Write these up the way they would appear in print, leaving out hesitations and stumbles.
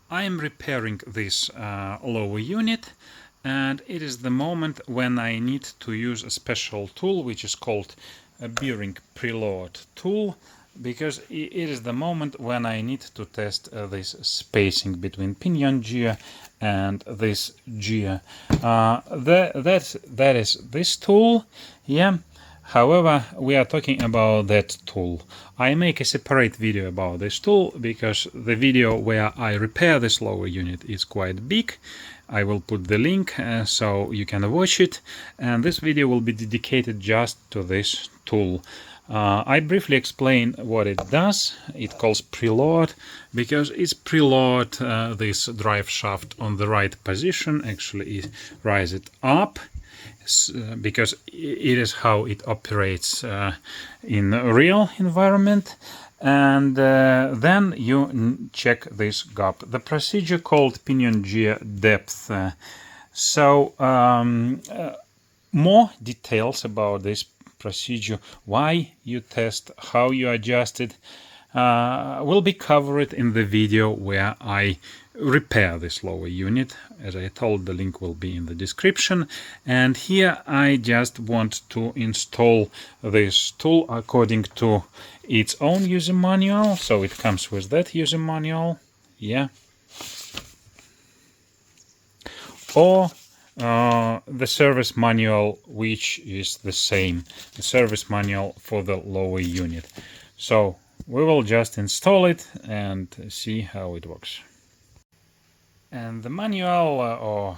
I am repairing this lower unit, and it is the moment when I need to use a special tool which is called a bearing preload tool, because it is the moment when I need to test this spacing between pinion gear and this gear. That is this tool, yeah. However, we are talking about that tool. I make a separate video about this tool because the video where I repair this lower unit is quite big. I will put the link so you can watch it, and this video will be dedicated just to this tool. I briefly explain what it does. It calls preload because it's preload this drive shaft on the right position. Actually, it rise it up because it is how it operates in real environment. And then you check this gap. The procedure called pinion gear depth. More details about this procedure, why you test, how you adjust it, will be covered in the video where I repair this lower unit. As I told, the link will be in the description. And here I just want to install this tool according to its own user manual. So it comes with that user manual, yeah. Or the service manual, which is the same, the service manual for the lower unit. So we will just install it and see how it works. And the manual or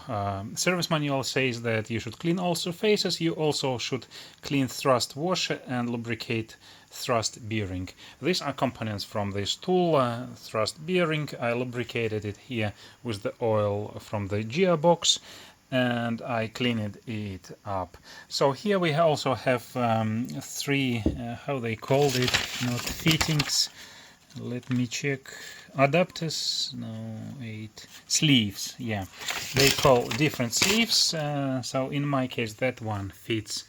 service manual says that you should clean all surfaces. You also should clean thrust washer and lubricate thrust bearing. These are components from this tool, thrust bearing. I lubricated it here with the oil from the gearbox, and I cleaned it up. So here we also have three, how they called it, not fittings. Let me check. Adapters, no, 8 sleeves. Yeah, they call different sleeves. So in my case, that one fits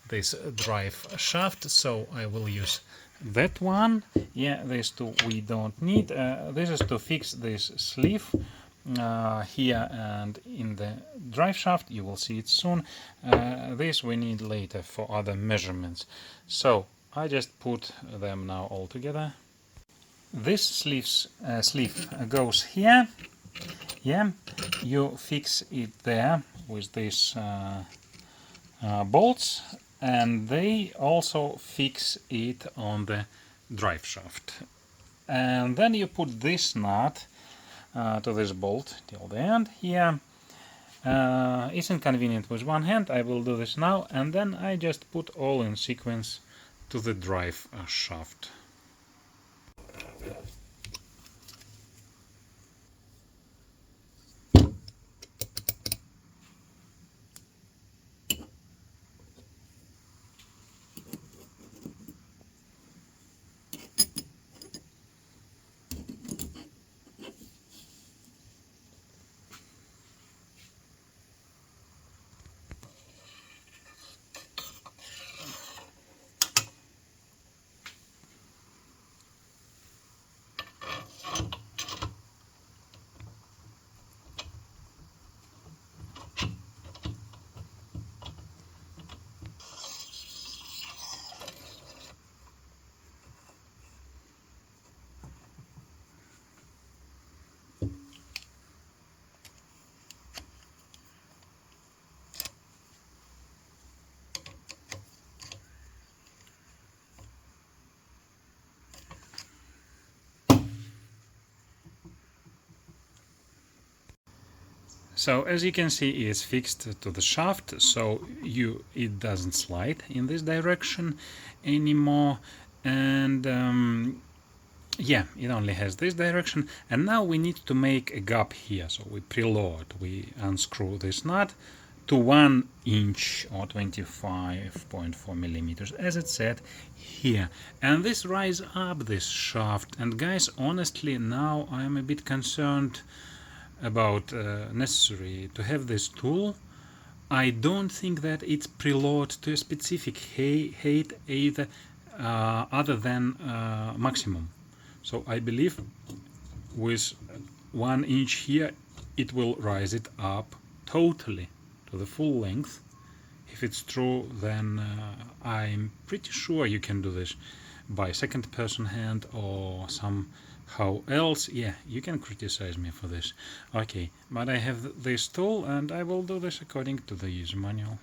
this drive shaft, so I will use that one. Yeah, these two we don't need. This is to fix this sleeve here and in the drive shaft. You will see it soon. This we need later for other measurements. So I just put them now all together. This sleeve goes here. Yeah, you fix it there with these bolts, and they also fix it on the drive shaft. And then you put this nut to this bolt till the end here. It's inconvenient with one hand. I will do this now, and then I just put all in sequence to the drive shaft. So as you can see, it's fixed to the shaft, so it doesn't slide in this direction anymore, and yeah, it only has this direction. And now we need to make a gap here, so we preload, we unscrew this nut to 1 inch or 25.4 millimeters, as it said here, and this rise up this shaft. And guys, honestly, now I am a bit concerned about necessary to have this tool. I don't think that it's preload to a specific height either other than maximum. So I believe with 1 inch here, it will rise it up totally to the full length. If it's true, then I'm pretty sure you can do this by second person hand or somehow else. Yeah, you can criticize me for this. Okay, but I have this tool and I will do this according to the user manual.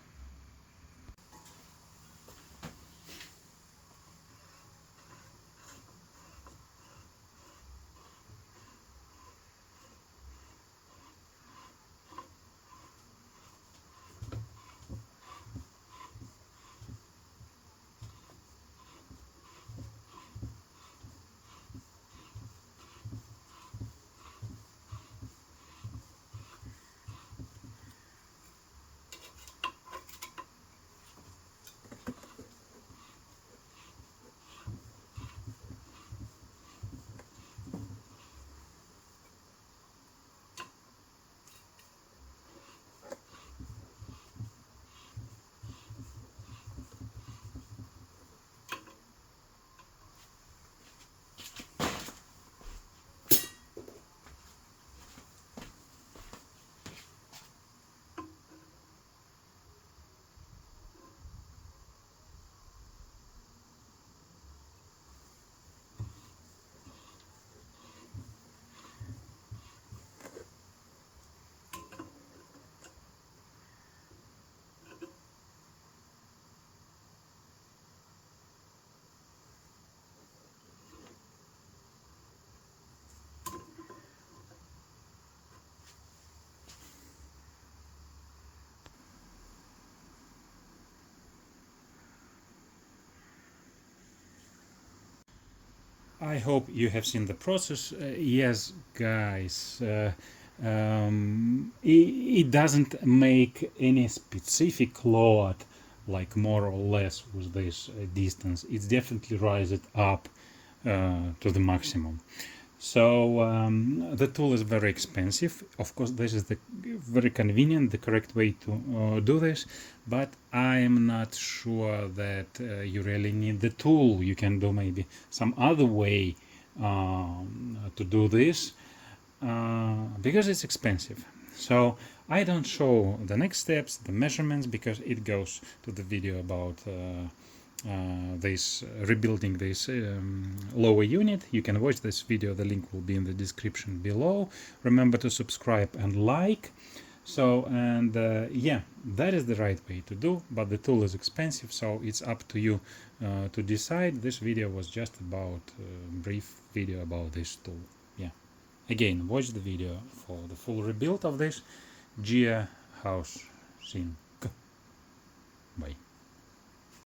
I hope you have seen the process. Yes, guys, it doesn't make any specific load, like more or less with this distance. It's definitely rise it up to the maximum. So the tool is very expensive. Of course, this is the very convenient, the correct way to do this, but I am not sure that you really need the tool. You can do maybe some other way to do this because it's expensive. So I don't show the next steps, the measurements, because it goes to the video about this rebuilding this lower unit. You can watch this video, the link will be in the description below. Remember to subscribe and like. So, and yeah, that is the right way to do, but the tool is expensive, so it's up to you to decide. This video was just about brief video about this tool. Yeah, again, watch the video for the full rebuild of this gear house scene.